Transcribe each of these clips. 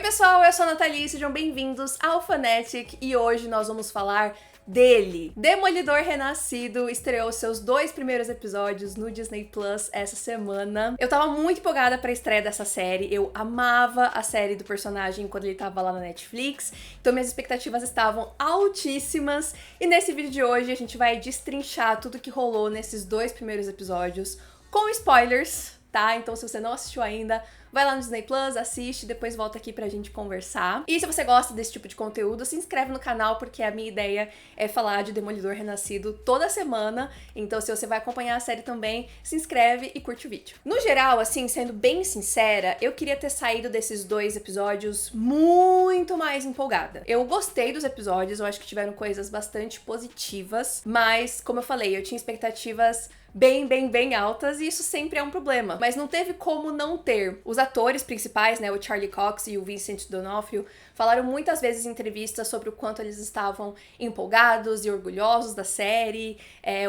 pessoal, eu sou a Nathalie, sejam bem-vindos ao Fanatic e hoje nós vamos falar dele. Demolidor Renascido estreou seus 2 primeiros episódios no Disney Plus essa semana. Eu tava muito empolgada pra estreia dessa série, eu amava a série do personagem quando ele tava lá na Netflix, então minhas expectativas estavam altíssimas e nesse vídeo de hoje a gente vai destrinchar tudo que rolou nesses 2 primeiros episódios com spoilers, tá? Então se você não assistiu ainda, vai lá no Disney Plus, assiste, depois volta aqui pra gente conversar. E se você gosta desse tipo de conteúdo, se inscreve no canal, porque a minha ideia é falar de Demolidor Renascido toda semana. Então, se você vai acompanhar a série também, se inscreve e curte o vídeo. No geral, assim, sendo bem sincera, eu queria ter saído desses 2 episódios muito mais empolgada. Eu gostei dos episódios, eu acho que tiveram coisas bastante positivas, mas, como eu falei, eu tinha expectativas bem altas e isso sempre é um problema. Mas não teve como não ter. Os atores principais, né, o Charlie Cox e o Vincent D'Onofrio, falaram muitas vezes em entrevistas sobre o quanto eles estavam empolgados e orgulhosos da série,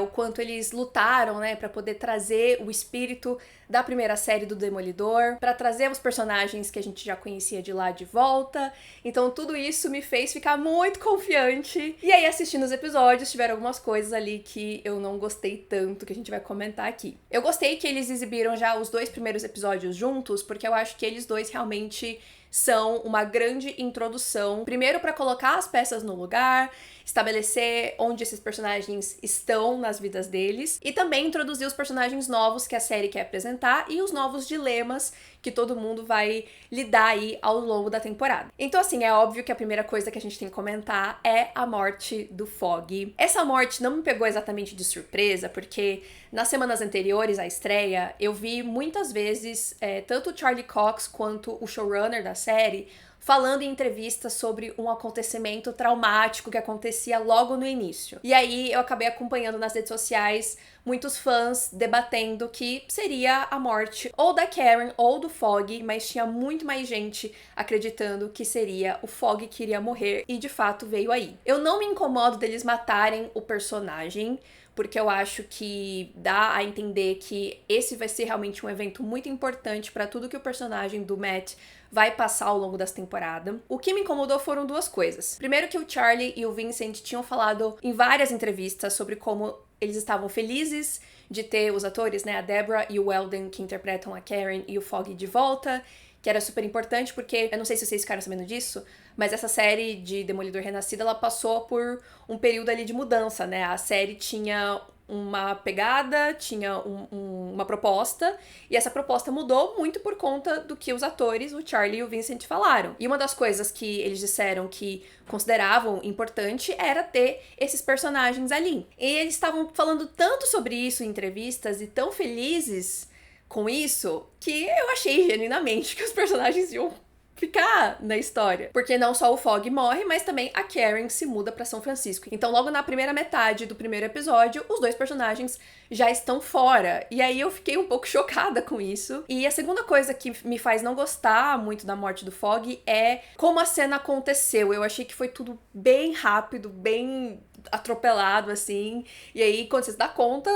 o quanto eles lutaram, né, pra poder trazer o espírito da primeira série do Demolidor, pra trazer os personagens que a gente já conhecia de lá de volta. Então tudo isso me fez ficar muito confiante. E aí, assistindo os episódios, tiveram algumas coisas ali que eu não gostei tanto, que a gente vai comentar aqui. Eu gostei que eles exibiram já os 2 primeiros episódios juntos, porque eu acho que eles dois realmente são uma grande introdução, primeiro para colocar as peças no lugar, estabelecer onde esses personagens estão nas vidas deles e também introduzir os personagens novos que a série quer apresentar e os novos dilemas que todo mundo vai lidar aí ao longo da temporada. Então, assim, é óbvio que a primeira coisa que a gente tem que comentar é a morte do Foggy. Essa morte não me pegou exatamente de surpresa, porque nas semanas anteriores à estreia, eu vi muitas vezes tanto o Charlie Cox quanto o showrunner da série falando em entrevistas sobre um acontecimento traumático que acontecia logo no início. E aí eu acabei acompanhando nas redes sociais muitos fãs debatendo que seria a morte ou da Karen ou do Foggy, mas tinha muito mais gente acreditando que seria o Foggy que iria morrer e de fato veio aí. Eu não me incomodo deles matarem o personagem, porque eu acho que dá a entender que esse vai ser realmente um evento muito importante para tudo que o personagem do Matt vai passar ao longo dessa temporada. O que me incomodou foram 2 coisas. Primeiro, que o Charlie e o Vincent tinham falado em várias entrevistas sobre como eles estavam felizes de ter os atores, né, a Deborah e o Weldon, que interpretam a Karen e o Foggy de volta, que era super importante porque, eu não sei se vocês ficaram sabendo disso, mas essa série de Demolidor Renascido, ela passou por um período ali de mudança, né? A série tinha uma pegada, tinha uma proposta, e essa proposta mudou muito por conta do que os atores, o Charlie e o Vincent, falaram. E uma das coisas que eles disseram que consideravam importante era ter esses personagens ali. E eles estavam falando tanto sobre isso em entrevistas e tão felizes com isso, que eu achei genuinamente que os personagens iam ficar na história. Porque não só o Foggy morre, mas também a Karen se muda pra São Francisco. Então, logo na primeira metade do primeiro episódio, os 2 personagens já estão fora. E aí eu fiquei um pouco chocada com isso. E a segunda coisa que me faz não gostar muito da morte do Foggy é como a cena aconteceu. Eu achei que foi tudo bem rápido, bem atropelado, assim. E aí, quando você se dá conta,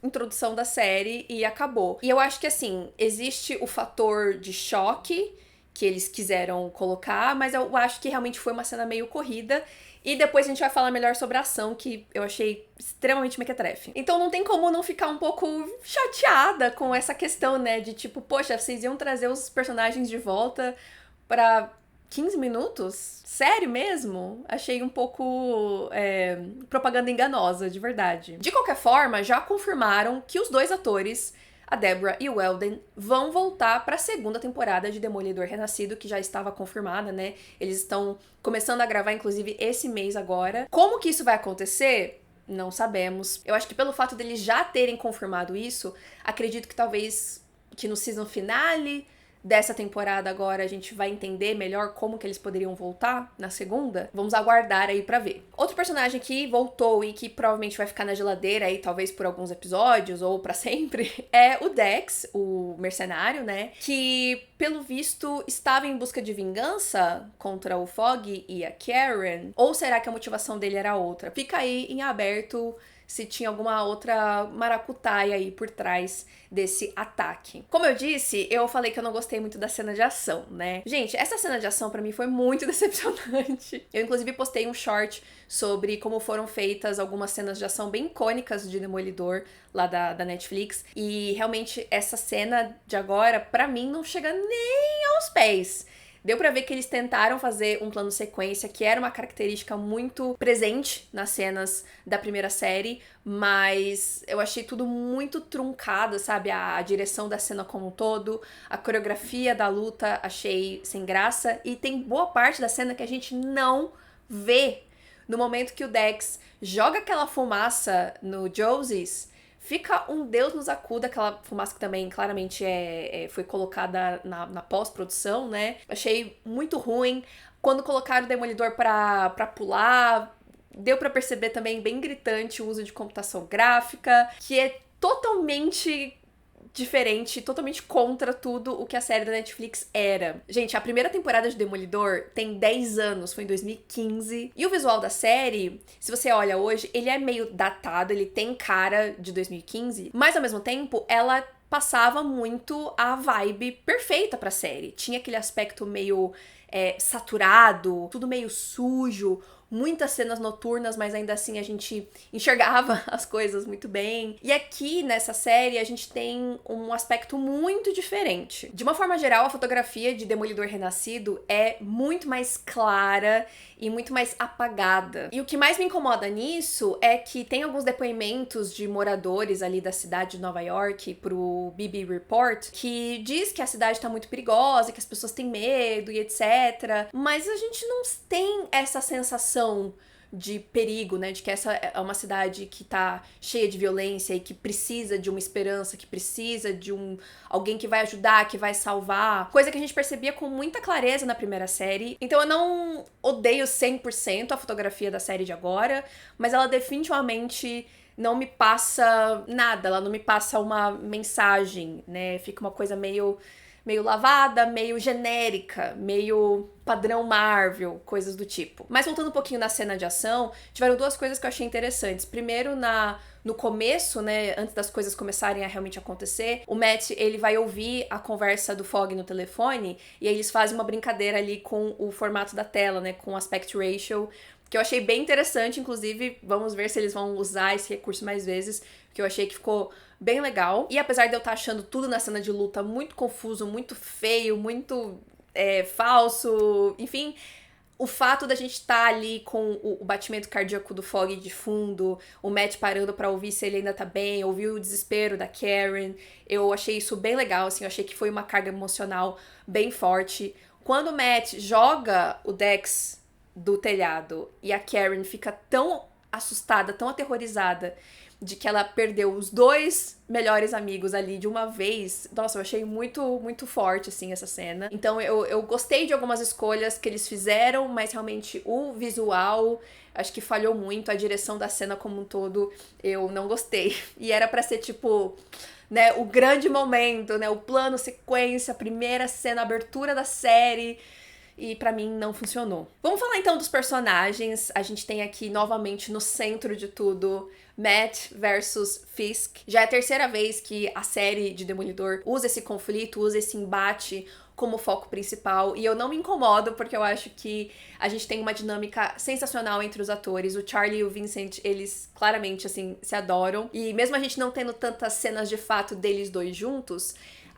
introdução da série e acabou. E eu acho que, assim, existe o fator de choque que eles quiseram colocar, mas eu acho que realmente foi uma cena meio corrida. E depois a gente vai falar melhor sobre a ação, que eu achei extremamente mequetrefe. Então não tem como não ficar um pouco chateada com essa questão, né, de tipo, poxa, vocês iam trazer os personagens de volta pra 15 minutos? Sério mesmo? Achei um pouco propaganda enganosa, de verdade. De qualquer forma, já confirmaram que os 2 atores, a Deborah e o Weldon, vão voltar para a segunda temporada de Demolidor Renascido, que já estava confirmada, né? Eles estão começando a gravar, inclusive, esse mês agora. Como que isso vai acontecer? Não sabemos. Eu acho que pelo fato deles já terem confirmado isso, acredito que talvez que no season finale dessa temporada agora a gente vai entender melhor como que eles poderiam voltar na segunda. Vamos aguardar aí pra ver. Outro personagem que voltou e que provavelmente vai ficar na geladeira aí, talvez por alguns episódios ou pra sempre, é o Dex, o mercenário, né? Que, pelo visto, estava em busca de vingança contra o Foggy e a Karen. Ou será que a motivação dele era outra? Fica aí em aberto se tinha alguma outra maracutaia aí por trás desse ataque. Como eu disse, eu falei que eu não gostei muito da cena de ação, né? Gente, essa cena de ação pra mim foi muito decepcionante. Eu inclusive postei um short sobre como foram feitas algumas cenas de ação bem icônicas de Demolidor lá da Netflix, e realmente essa cena de agora, pra mim, não chega nem aos pés. Deu pra ver que eles tentaram fazer um plano sequência, que era uma característica muito presente nas cenas da primeira série, mas eu achei tudo muito truncado, sabe? A direção da cena como um todo, a coreografia da luta, achei sem graça, e tem boa parte da cena que a gente não vê. No momento que o Dex joga aquela fumaça no Josie's, fica um Deus nos acuda, aquela fumaça que também claramente foi colocada na pós-produção, né? Achei muito ruim. Quando colocaram o Demolidor pra pular, deu pra perceber também bem gritante o uso de computação gráfica, que é totalmente diferente, totalmente contra tudo o que a série da Netflix era. Gente, a primeira temporada de Demolidor tem 10 anos, foi em 2015. E o visual da série, se você olha hoje, ele é meio datado, ele tem cara de 2015, mas ao mesmo tempo, ela passava muito a vibe perfeita pra série. Tinha aquele aspecto meio saturado, tudo meio sujo, muitas cenas noturnas, mas ainda assim a gente enxergava as coisas muito bem. E aqui nessa série a gente tem um aspecto muito diferente. De uma forma geral, a fotografia de Demolidor Renascido é muito mais clara e muito mais apagada. E o que mais me incomoda nisso é que tem alguns depoimentos de moradores ali da cidade de Nova York pro BB Report que diz que a cidade tá muito perigosa, que as pessoas têm medo e etc. Mas a gente não tem essa sensação de perigo, né? De que essa é uma cidade que tá cheia de violência e que precisa de uma esperança, que precisa de alguém que vai ajudar, que vai salvar. Coisa que a gente percebia com muita clareza na primeira série. Então eu não odeio 100% a fotografia da série de agora, mas ela definitivamente não me passa nada, ela não me passa uma mensagem, né? Fica uma coisa meio lavada, meio genérica, meio padrão Marvel, coisas do tipo. Mas voltando um pouquinho na cena de ação, tiveram duas coisas que eu achei interessantes. Primeiro, no começo, né, antes das coisas começarem a realmente acontecer, o Matt, ele vai ouvir a conversa do Fogg no telefone, e aí eles fazem uma brincadeira ali com o formato da tela, né, com o aspect ratio, que eu achei bem interessante, inclusive, vamos ver se eles vão usar esse recurso mais vezes, que eu achei que ficou bem legal. E apesar de eu estar achando tudo na cena de luta muito confuso, muito feio, muito falso, enfim, o fato da gente estar ali com o batimento cardíaco do Fogg de fundo, o Matt parando pra ouvir se ele ainda tá bem, ouvir o desespero da Karen, eu achei isso bem legal, assim, eu achei que foi uma carga emocional bem forte. Quando o Matt joga o Dex do telhado e a Karen fica tão assustada, tão aterrorizada de que ela perdeu os dois melhores amigos ali de uma vez. Nossa, eu achei muito, muito forte, assim, essa cena. Então, eu gostei de algumas escolhas que eles fizeram, mas realmente o visual, acho que falhou muito. A direção da cena como um todo, eu não gostei. E era pra ser, tipo, né, o grande momento, né, o plano, sequência, a primeira cena, a abertura da série. E pra mim não funcionou. Vamos falar então dos personagens. A gente tem aqui novamente no centro de tudo Matt versus Fisk. Já é a terceira vez que a série de Demolidor usa esse conflito, usa esse embate como foco principal, e eu não me incomodo porque eu acho que a gente tem uma dinâmica sensacional entre os atores. O Charlie e o Vincent, eles claramente, assim, se adoram, e mesmo a gente não tendo tantas cenas de fato deles dois juntos,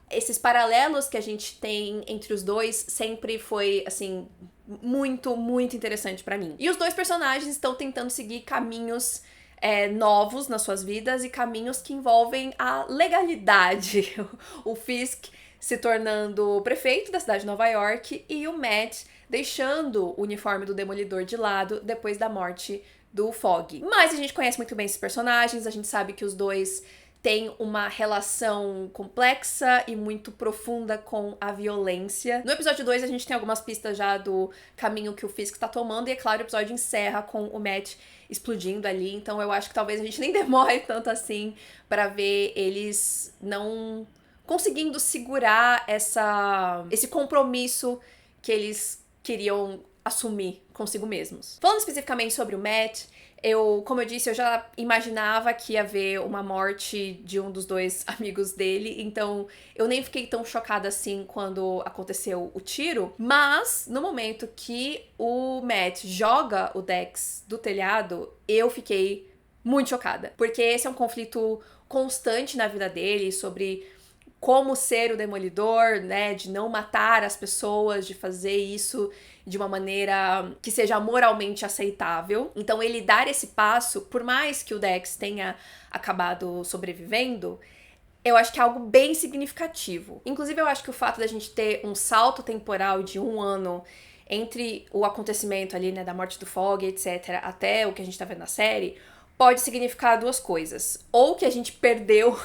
esses paralelos que a gente tem entre os dois sempre foi, assim, muito, muito interessante pra mim. E os dois personagens estão tentando seguir caminhos novos nas suas vidas e caminhos que envolvem a legalidade. O Fisk se tornando prefeito da cidade de Nova York e o Matt deixando o uniforme do Demolidor de lado depois da morte do Fogg. Mas a gente conhece muito bem esses personagens, a gente sabe que os dois têm uma relação complexa e muito profunda com a violência. No episódio 2 a gente tem algumas pistas já do caminho que o Fisk tá tomando, e é claro, o episódio encerra com o Matt explodindo ali, então eu acho que talvez a gente nem demore tanto assim pra ver eles não conseguindo segurar esse compromisso que eles queriam assumir consigo mesmos. Falando especificamente sobre o Matt, como eu disse, eu já imaginava que ia haver uma morte de um dos dois amigos dele, então eu nem fiquei tão chocada assim quando aconteceu o tiro, mas no momento que o Matt joga o Dex do telhado, eu fiquei muito chocada, porque esse é um conflito constante na vida dele sobre como ser o Demolidor, né, de não matar as pessoas, de fazer isso de uma maneira que seja moralmente aceitável. Então ele dar esse passo, por mais que o Dex tenha acabado sobrevivendo, eu acho que é algo bem significativo. Inclusive eu acho que o fato da gente ter um salto temporal de 1 ano entre o acontecimento ali, né, da morte do Fogg, etc., até o que a gente tá vendo na série, pode significar 2 coisas. Ou que a gente perdeu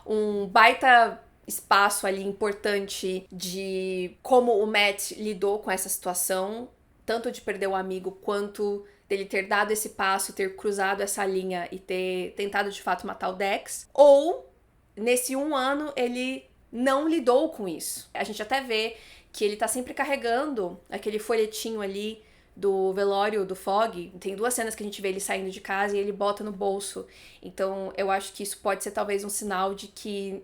um baita espaço ali importante de como o Matt lidou com essa situação, tanto de perder o amigo quanto dele ter dado esse passo, ter cruzado essa linha e ter tentado de fato matar o Dex. Ou, nesse 1 ano, ele não lidou com isso. A gente até vê que ele tá sempre carregando aquele folhetinho ali do velório do Fogg. Tem 2 cenas que a gente vê ele saindo de casa e ele bota no bolso. Então eu acho que isso pode ser talvez um sinal de que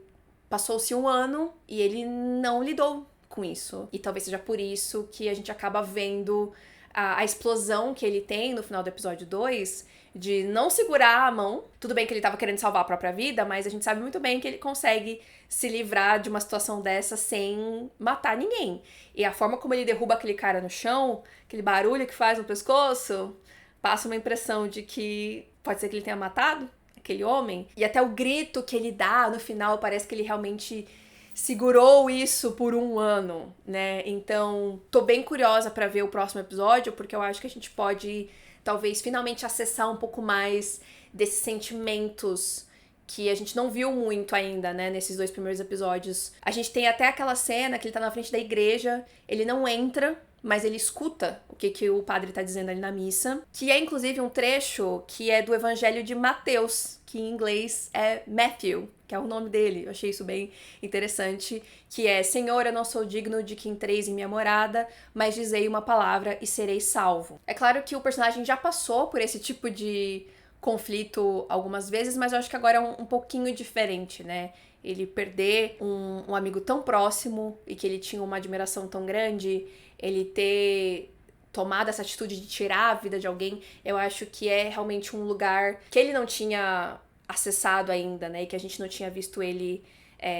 passou-se 1 ano e ele não lidou com isso. E talvez seja por isso que a gente acaba vendo a explosão que ele tem no final do episódio 2 de não segurar a mão. Tudo bem que ele tava querendo salvar a própria vida, mas a gente sabe muito bem que ele consegue se livrar de uma situação dessa sem matar ninguém. E a forma como ele derruba aquele cara no chão, aquele barulho que faz no pescoço, passa uma impressão de que pode ser que ele tenha matado aquele homem. E até o grito que ele dá no final, parece que ele realmente segurou isso por 1 ano, né? Então, tô bem curiosa pra ver o próximo episódio, porque eu acho que a gente pode, talvez, finalmente acessar um pouco mais desses sentimentos que a gente não viu muito ainda, né, nesses 2 primeiros episódios. A gente tem até aquela cena que ele tá na frente da igreja, ele não entra, mas ele escuta o que o padre tá dizendo ali na missa, que é inclusive um trecho que é do Evangelho de Mateus, que em inglês é Matthew, que é o nome dele. Eu achei isso bem interessante, que é: Senhor, eu não sou digno de que entreis em minha morada, mas dizei uma palavra e serei salvo. É claro que o personagem já passou por esse tipo de conflito algumas vezes, mas eu acho que agora é um pouquinho diferente, né? Ele perder um amigo tão próximo e que ele tinha uma admiração tão grande, ele ter tomado essa atitude de tirar a vida de alguém, eu acho que é realmente um lugar que ele não tinha acessado ainda, né? E que a gente não tinha visto ele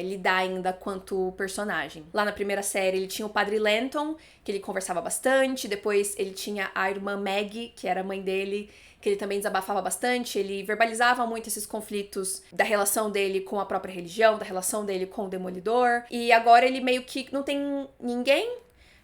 lidar ainda quanto personagem. Lá na primeira série ele tinha o Padre Lenton, que ele conversava bastante, depois ele tinha a irmã Maggie, que era a mãe dele, que ele também desabafava bastante, ele verbalizava muito esses conflitos da relação dele com a própria religião, da relação dele com o Demolidor, e agora ele meio que não tem ninguém.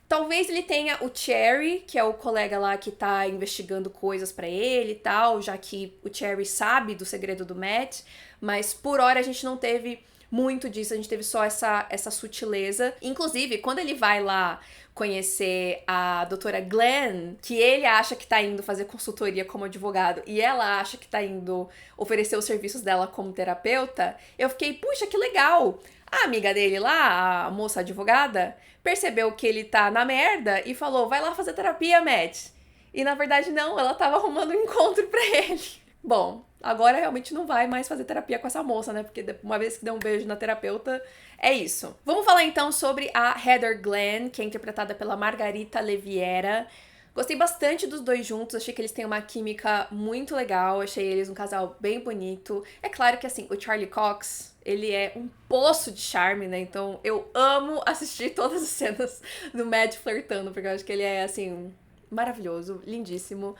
Talvez ele tenha o Cherry, que é o colega lá que tá investigando coisas pra ele e tal, já que o Cherry sabe do segredo do Matt, mas por hora a gente não teve muito disso, a gente teve só essa sutileza. Inclusive, quando ele vai lá conhecer a doutora Glenn, que ele acha que tá indo fazer consultoria como advogado e ela acha que tá indo oferecer os serviços dela como terapeuta, eu fiquei, puxa, que legal! A amiga dele lá, a moça advogada, percebeu que ele tá na merda e falou: vai lá fazer terapia, Matt. E na verdade não, ela tava arrumando um encontro pra ele. Bom, agora realmente não vai mais fazer terapia com essa moça, né? Porque uma vez que deu um beijo na terapeuta, é isso. Vamos falar então sobre a Heather Glenn, que é interpretada pela Margarita Leviera. Gostei bastante dos 2 juntos, achei que eles têm uma química muito legal, achei eles um casal bem bonito. É claro que, assim, o Charlie Cox, ele é um poço de charme, né? Então eu amo assistir todas as cenas do Matt flertando, porque eu acho que ele é, assim, maravilhoso, lindíssimo.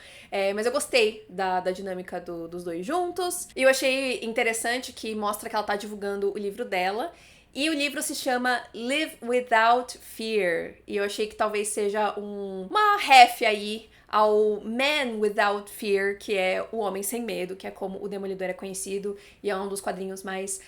Mas eu gostei da dinâmica dos 2 juntos. E eu achei interessante que mostra que ela tá divulgando o livro dela. E o livro se chama Live Without Fear. E eu achei que talvez seja uma ref aí ao Man Without Fear, que é o Homem Sem Medo, que é como o Demolidor é conhecido, e é um dos quadrinhos mais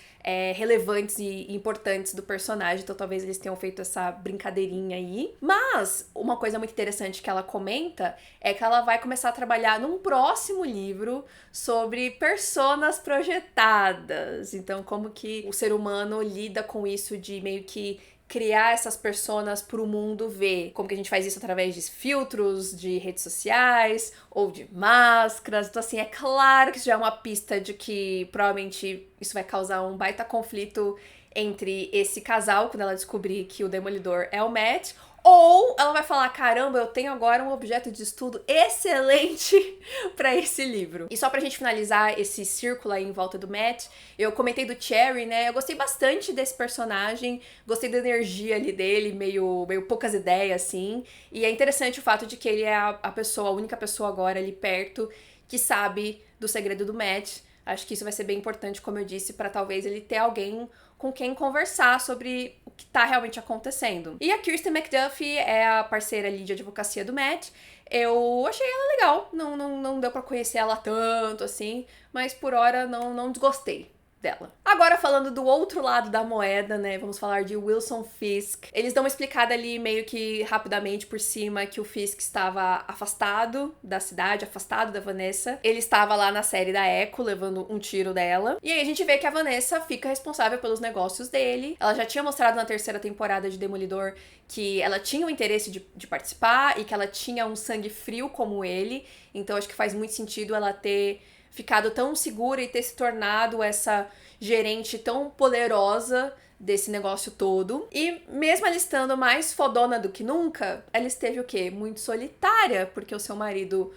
relevantes e importantes do personagem, então talvez eles tenham feito essa brincadeirinha aí. Mas uma coisa muito interessante que ela comenta é que ela vai começar a trabalhar num próximo livro sobre personas projetadas, então como que o ser humano lida com isso de meio que criar essas personas pro mundo ver. Como que a gente faz isso através de filtros, de redes sociais ou de máscaras. Então, assim, é claro que isso já é uma pista de que provavelmente isso vai causar um baita conflito entre esse casal, quando ela descobrir que o Demolidor é o Matt, ou ela vai falar, caramba, eu tenho agora um objeto de estudo excelente pra esse livro. E só pra gente finalizar esse círculo aí em volta do Matt, eu comentei do Cherry, né? Eu gostei bastante desse personagem, gostei da energia ali dele, meio poucas ideias, assim. E é interessante o fato de que ele é a única pessoa agora ali perto que sabe do segredo do Matt. Acho que isso vai ser bem importante, como eu disse, pra talvez ele ter alguém com quem conversar sobre o que tá realmente acontecendo. E a Kirsten McDuffie é a parceira ali de advocacia do Matt. Eu achei ela legal, não deu pra conhecer ela tanto assim, mas por hora não desgostei dela. Agora falando do outro lado da moeda, né, vamos falar de Wilson Fisk. Eles dão uma explicada ali meio que rapidamente por cima que o Fisk estava afastado da cidade, afastado da Vanessa. Ele estava lá na série da Echo, levando um tiro dela. E aí a gente vê que a Vanessa fica responsável pelos negócios dele. Ela já tinha mostrado na terceira temporada de Demolidor que ela tinha o interesse de participar e que ela tinha um sangue frio como ele. Então acho que faz muito sentido ela ter ficado tão segura e ter se tornado essa gerente tão poderosa desse negócio todo. E mesmo ela estando mais fodona do que nunca, ela esteve o quê? Muito solitária, porque o seu marido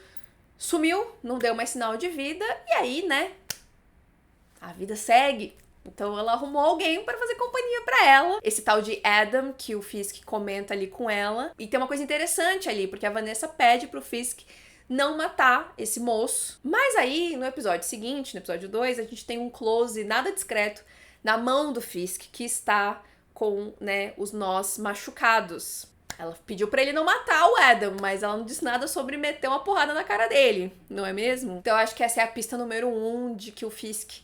sumiu, não deu mais sinal de vida, e aí, né, a vida segue. Então ela arrumou alguém para fazer companhia para ela. Esse tal de Adam, que o Fisk comenta ali com ela. E tem uma coisa interessante ali, porque a Vanessa pede pro Fisk não matar esse moço. Mas aí, no episódio seguinte, no episódio 2, a gente tem um close nada discreto na mão do Fisk, que está com, né, os nós machucados. Ela pediu pra ele não matar o Adam, mas ela não disse nada sobre meter uma porrada na cara dele, não é mesmo? Então eu acho que essa é a pista número 1 de que o Fisk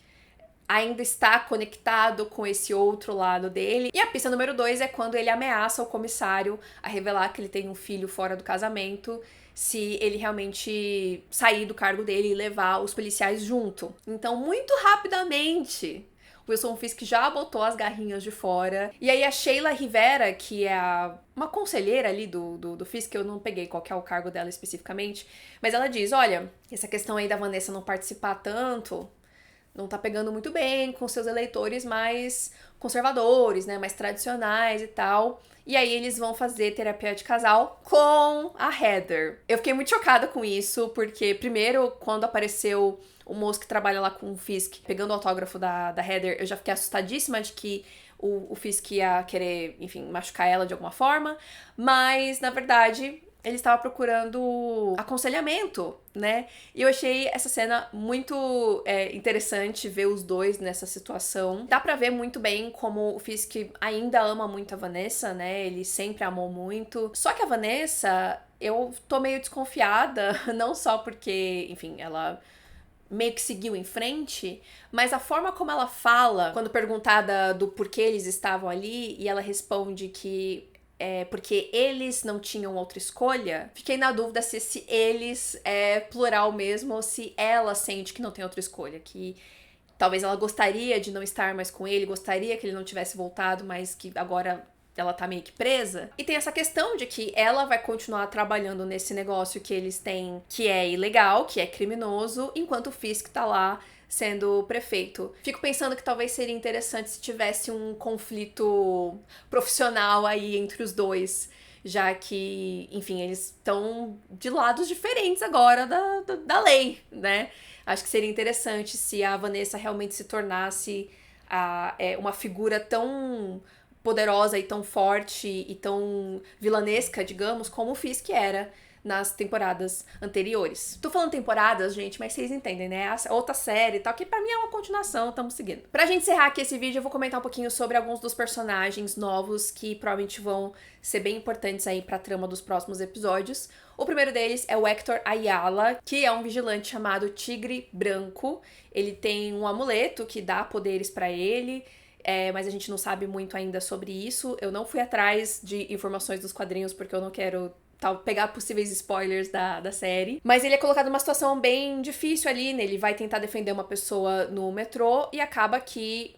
ainda está conectado com esse outro lado dele. E a pista número 2 é quando ele ameaça o comissário a revelar que ele tem um filho fora do casamento, se ele realmente sair do cargo dele e levar os policiais junto. Então, muito rapidamente, Wilson Fisk já botou as garrinhas de fora. E aí a Sheila Rivera, que é uma conselheira ali do Fisk, eu não peguei qual que é o cargo dela especificamente, mas ela diz, olha, essa questão aí da Vanessa não participar tanto não tá pegando muito bem com seus eleitores mais conservadores, né, mais tradicionais e tal. E aí eles vão fazer terapia de casal com a Heather. Eu fiquei muito chocada com isso, porque primeiro, quando apareceu o moço que trabalha lá com o Fisk, pegando o autógrafo da Heather, eu já fiquei assustadíssima de que o Fisk ia querer, enfim, machucar ela de alguma forma. Mas, na verdade, ele estava procurando aconselhamento, né? E eu achei essa cena muito interessante, ver os dois nessa situação. Dá pra ver muito bem como o Fisk ainda ama muito a Vanessa, né? Ele sempre amou muito. Só que a Vanessa, eu tô meio desconfiada, não só porque, enfim, ela meio que seguiu em frente, mas a forma como ela fala, quando perguntada do porquê eles estavam ali, e ela responde que porque eles não tinham outra escolha, fiquei na dúvida se esse eles é plural mesmo ou se ela sente que não tem outra escolha, que talvez ela gostaria de não estar mais com ele, gostaria que ele não tivesse voltado, mas que agora ela tá meio que presa. E tem essa questão de que ela vai continuar trabalhando nesse negócio que eles têm, que é ilegal, que é criminoso, enquanto o Fisk tá lá sendo prefeito. Fico pensando que talvez seria interessante se tivesse um conflito profissional aí entre os dois, já que, enfim, eles estão de lados diferentes agora da lei, né? Acho que seria interessante se a Vanessa realmente se tornasse uma figura tão poderosa e tão forte e tão vilanesca, digamos, como o Fisk era nas temporadas anteriores. Tô falando temporadas, gente, mas vocês entendem, né? A outra série e tal, que pra mim é uma continuação, estamos seguindo. Pra gente encerrar aqui esse vídeo, eu vou comentar um pouquinho sobre alguns dos personagens novos que provavelmente vão ser bem importantes aí pra trama dos próximos episódios. O primeiro deles é o Hector Ayala, que é um vigilante chamado Tigre Branco. Ele tem um amuleto que dá poderes pra ele, mas a gente não sabe muito ainda sobre isso. Eu não fui atrás de informações dos quadrinhos porque eu não quero pegar possíveis spoilers da série. Mas ele é colocado numa situação bem difícil ali, né? Ele vai tentar defender uma pessoa no metrô e acaba que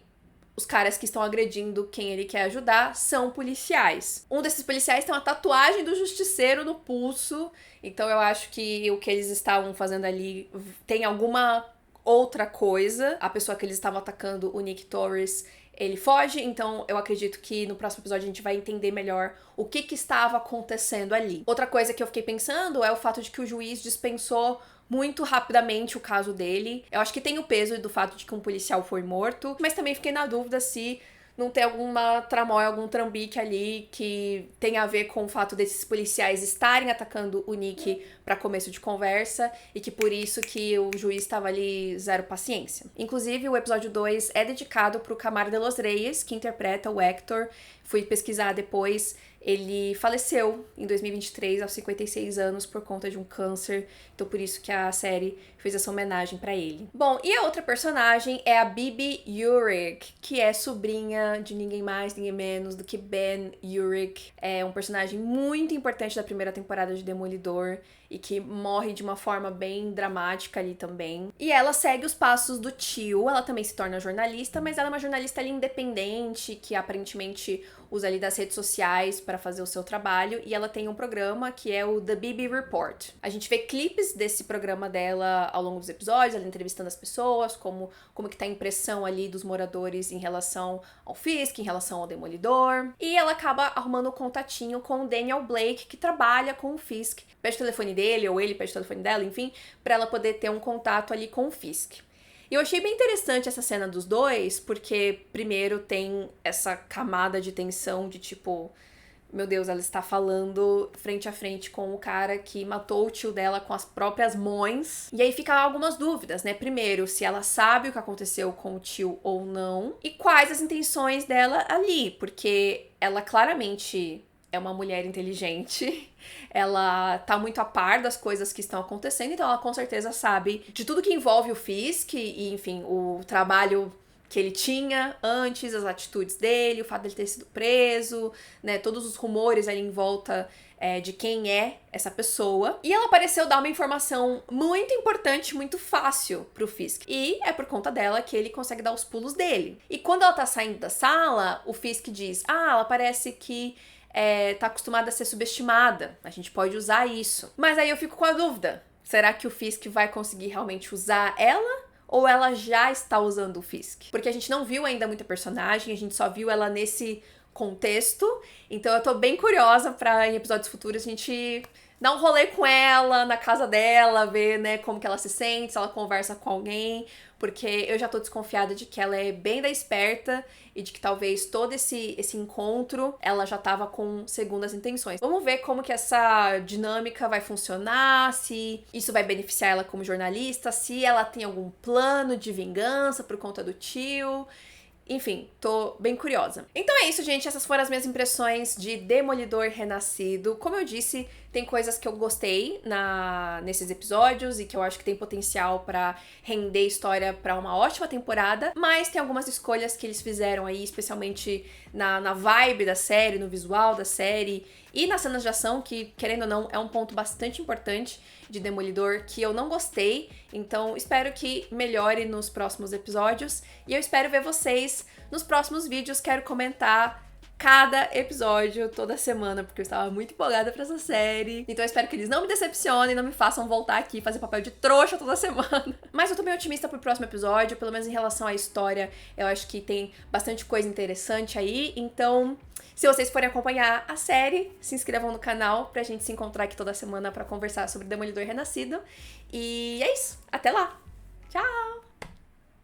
os caras que estão agredindo quem ele quer ajudar são policiais. Um desses policiais tem uma tatuagem do Justiceiro no pulso, então eu acho que o que eles estavam fazendo ali tem alguma outra coisa. A pessoa que eles estavam atacando, o Nick Torres, ele foge, então eu acredito que no próximo episódio a gente vai entender melhor o que estava acontecendo ali. Outra coisa que eu fiquei pensando é o fato de que o juiz dispensou muito rapidamente o caso dele. Eu acho que tem o peso do fato de que um policial foi morto, mas também fiquei na dúvida se não tem alguma tramóia, algum trambique ali que tem a ver com o fato desses policiais estarem atacando o Nick para começo de conversa e que por isso que o juiz estava ali zero paciência. Inclusive, o episódio 2 é dedicado pro Camaro de los Reyes, que interpreta o Hector. Fui pesquisar depois. Ele faleceu em 2023, aos 56 anos, por conta de um câncer. Então, por isso que a série fez essa homenagem pra ele. Bom, e a outra personagem é a Bibi Urich, que é sobrinha de ninguém mais, ninguém menos do que Ben Urich. É um personagem muito importante da primeira temporada de Demolidor e que morre de uma forma bem dramática ali também. E ela segue os passos do tio. Ela também se torna jornalista, mas ela é uma jornalista ali independente, que aparentemente usa ali das redes sociais para fazer o seu trabalho, e ela tem um programa que é o The Bibi Report. A gente vê clipes desse programa dela ao longo dos episódios, ela entrevistando as pessoas, como que tá a impressão ali dos moradores em relação ao Fisk, em relação ao Demolidor, e ela acaba arrumando um contatinho com o Daniel Blake, que trabalha com o Fisk. Pede o telefone dele, ou ele pede o telefone dela, enfim, para ela poder ter um contato ali com o Fisk. E eu achei bem interessante essa cena dos dois, porque primeiro tem essa camada de tensão de tipo, meu Deus, ela está falando frente a frente com o cara que matou o tio dela com as próprias mãos. E aí fica algumas dúvidas, né? Primeiro, se ela sabe o que aconteceu com o tio ou não, e quais as intenções dela ali, porque ela claramente é uma mulher inteligente, ela tá muito a par das coisas que estão acontecendo, então ela com certeza sabe de tudo que envolve o Fisk e, enfim, o trabalho que ele tinha antes, as atitudes dele, o fato dele ter sido preso, né, todos os rumores ali em volta de quem é essa pessoa. E ela pareceu dar uma informação muito importante, muito fácil pro Fisk. E é por conta dela que ele consegue dar os pulos dele. E quando ela tá saindo da sala, o Fisk diz, ela parece que tá acostumada a ser subestimada. A gente pode usar isso. Mas aí eu fico com a dúvida. Será que o Fisk vai conseguir realmente usar ela? Ou ela já está usando o Fisk? Porque a gente não viu ainda muita personagem, a gente só viu ela nesse contexto. Então eu tô bem curiosa pra, em episódios futuros, a gente dar um rolê com ela, na casa dela, ver, né, como que ela se sente, se ela conversa com alguém, porque eu já tô desconfiada de que ela é bem da esperta e de que talvez todo esse encontro ela já tava com segundas intenções. Vamos ver como que essa dinâmica vai funcionar, se isso vai beneficiar ela como jornalista, se ela tem algum plano de vingança por conta do tio. Enfim, tô bem curiosa. Então é isso, gente. Essas foram as minhas impressões de Demolidor Renascido. Como eu disse, tem coisas que eu gostei nesses episódios e que eu acho que tem potencial pra render história pra uma ótima temporada, mas tem algumas escolhas que eles fizeram aí, especialmente na vibe da série, no visual da série e nas cenas de ação, que, querendo ou não, é um ponto bastante importante de Demolidor que eu não gostei. Então, espero que melhore nos próximos episódios. E eu espero ver vocês nos próximos vídeos. Quero comentar cada episódio toda semana, porque eu estava muito empolgada pra essa série. Então eu espero que eles não me decepcionem, não me façam voltar aqui e fazer papel de trouxa toda semana. Mas eu tô bem otimista pro próximo episódio, pelo menos em relação à história. Eu acho que tem bastante coisa interessante aí. Então, se vocês forem acompanhar a série, se inscrevam no canal pra gente se encontrar aqui toda semana pra conversar sobre Demolidor Renascido. E é isso. Até lá. Tchau!